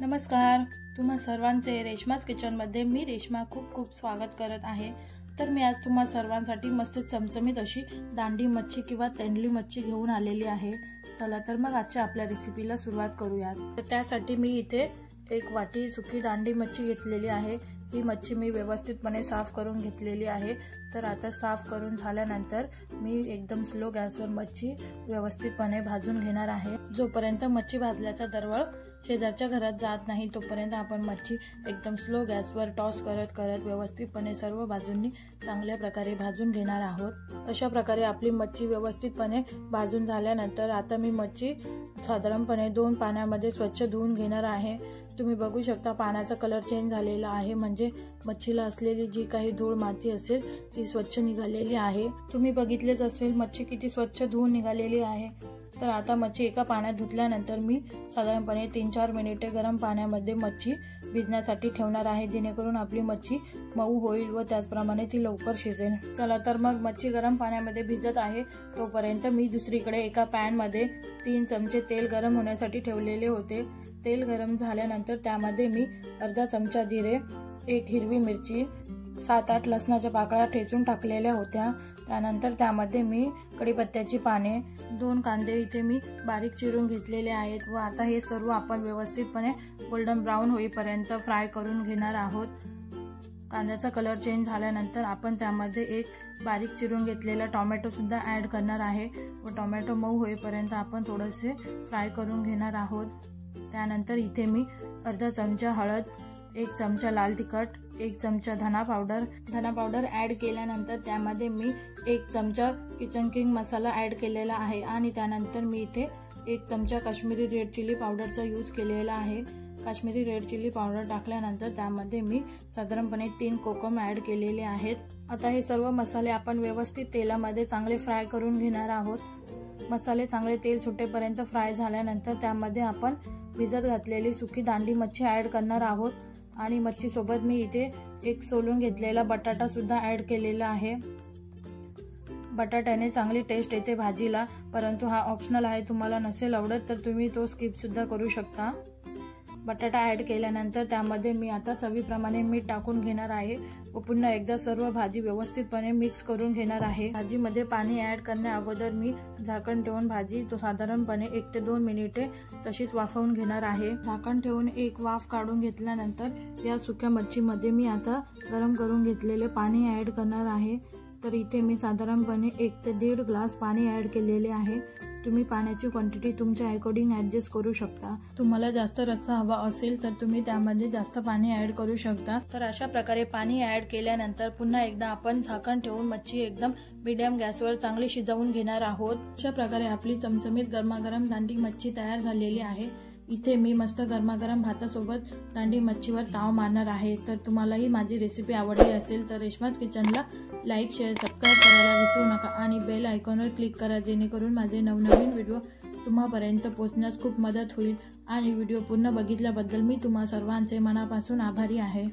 नमस्कार, तुम्हा सर्वांचे रेश्माज किचनमध्ये मी रेश्मा खूप स्वागत करत आहे। तर मी आज तुम्हा सर्वांसाठी मस्त चमचमीत अशी दांडी मच्छी किंवा तेंडली मच्छी घेऊन आलेली आहे। चला तर मग आजच्या आपल्या रेसिपीला सुरुवात करूया। तर त्यासाठी मी इथे एक वाटी सुकी दांडी मच्छी घेतलेली आहे। ही मच्छी मी व्यवस्थितपणे साफ करून घेतलेली आहे। तर आता साफ करून झाल्यानंतर मी एकदम स्लो गॅसवर मच्छी व्यवस्थितपणे भाजून घेणार आहे। जोपर्यंत मच्छी भाजल्याचा दरवळ शेजारच्या घरात जात नाही तोपर्यंत आपण मच्छी एकदम स्लो गॅसवर टॉस करत व्यवस्थितपणे सर्व बाजूंनी चांगल्या प्रकारे भाजून घेणार आहोत। अशा प्रकारे आपली मच्छी व्यवस्थितपणे भाजून झाल्यानंतर आता मी मच्छी साधारणपणे 2 पाण्यामध्ये स्वच्छ धुवून घेणार आहे। तुम्ही बघू शकता पाण्याचा कलर चेंज झालेला आहे, म्हणजे मच्छीला असलेली जी काही धूळ माती असेल ती स्वच्छ निघालेली आहे। तुम्ही बघितलेच असेल मच्छी किती स्वच्छ धुवून निघालेली आहे। तर आता मच्छी एका पाण्यात धुतल्यानंतर मी साधारणपणे 3-4 मिनिटे गरम पाण्यामध्ये मच्छी भिजण्यासाठी ठेवणार आहे, जेणेकरून आपली मच्छी मऊ होईल व त्याचप्रमाणे ती लवकर शिजेल। चला तर मग मच्छी गरम पाण्यामध्ये भिजत आहे तोपर्यंत मी दुसरीकडे एका पॅन मध्ये 3 चमचे तेल गरम होण्यासाठी ठेवलेले होते। तेल गरम झाल्यानंतर त्यामध्ये मी अर्धा चमचा जिरे, 1 हिरवी मिरची, 7-8 लसणाच्या पाकळ्या ठेचून टाकलेल्या होत्या। त्यानंतर त्यामध्ये मी कढीपत्त्याची पाने, 2 कांदे इथे मी बारीक चिरून घेतलेले आहेत व आता हे सर्व आपण व्यवस्थितपणे गोल्डन ब्राउन होईपर्यंत फ्राय करून घेणार आहोत। कांद्याचा कलर चेंज झाल्यानंतर आपण त्यामध्ये एक बारीक चिरून घेतलेला टोमॅटो सुद्धा ऍड करणार आहे व टोमॅटो मऊ होईपर्यंत आपण थोडेसे फ्राय करून घेणार आहोत। त्यानंतर इथे मी अर्धा चमचा हळद, 1 चमचा लाल तिखट, 1 चमचा धना पावडर ऍड केल्यानंतर त्यामध्ये मी 1 चमचा किचन किंग मसाला ऍड केलेला आहे आणि त्यानंतर मी इथे 1 चमचा काश्मीरी रेड चिली पावडरचा यूज केलेला आहे। काश्मीरी रेड चिली पावडर टाकल्यानंतर त्यामध्ये मी साधारणपणे 3 कोकम ऍड केलेले आहेत। आता हे सर्व मसाले आपण व्यवस्थित तेलामध्ये चांगले फ्राय करून घेणार आहोत। मसाले चांगले तेल सुटेपर्यंत फ्राय झाल्यानंतर त्यामध्ये आपण भिजत घातलेली सुकी दांडी मच्छी ऍड करणार आहोत आणि मच्छी सोबत मी इथे एक सोलून घेतलेला बटाटा सुद्धा ऍड केलेला आहे। बटाट्याने चांगली टेस्ट येते भाजीला, परंतु हा ऑप्शनल आहे, तुम्हाला नसेल आवडत तर तुम्ही तो स्किप सुद्धा करू शकता। बटाटा ऍड केल्यानंतर त्यामध्ये मी आता चवीप्रमाणे मीठ टाकून घेणार आहे व पुन्हा एकदा सर्व भाजी व्यवस्थितपणे मिक्स करून घेणार आहे। भाजीमध्ये पाणी ऍड करण्या अगोदर मी झाकण ठेवून भाजी साधारणपणे 1 ते 2 मिनिटे तशीच वाफवून घेणार आहे। झाकण ठेवून एक वाफ काढून घेतल्यानंतर या सुक्या मच्छीमध्ये मी आता गरम करून घेतलेले पाणी ऍड करणार आहे। तर इथे मी साधारणपणे 1 ते 1.5 ग्लास पाणी ऍड केलेले आहे। तुम्ही पाण्याची क्वांटिटी तुमच्या अकॉर्डिंग ऍडजस्ट करू शकता। तुम्हाला जास्त रस्सा हवा असेल तर तुम्ही त्यामध्ये जास्त पाणी ऍड करू शकता। तर अशा प्रकारे पाणी ऍड केल्यानंतर पुन्हा एकदा आपण झाकण ठेवून मच्छी एकदम मीडियम गॅसवर चांगली शिजवून घेणार आहोत। अशा प्रकारे आपली चमचमीत गरमागरम दांडी मच्छी तयार झालेली आहे। इथे मी मस्त गरमागरम भातासोबत दांडी मच्छीवर ताव मारणार आहे। तर तुम्हालाही माझी रेसिपी आवडली असेल तर रेश्माज किचनला लाईक, शेअर, सबस्क्राईब करायला विसरू नका आणि बेल आयकॉनवर क्लिक करा, जेणेकरून माझे नवनवीन व्हिडिओ तुम्हापर्यंत पोहोचण्यास खूप मदत होईल। आणि व्हिडिओ पूर्ण बघितल्याबद्दल मी तुम्हा सर्वांचे मनापासून आभारी आहे।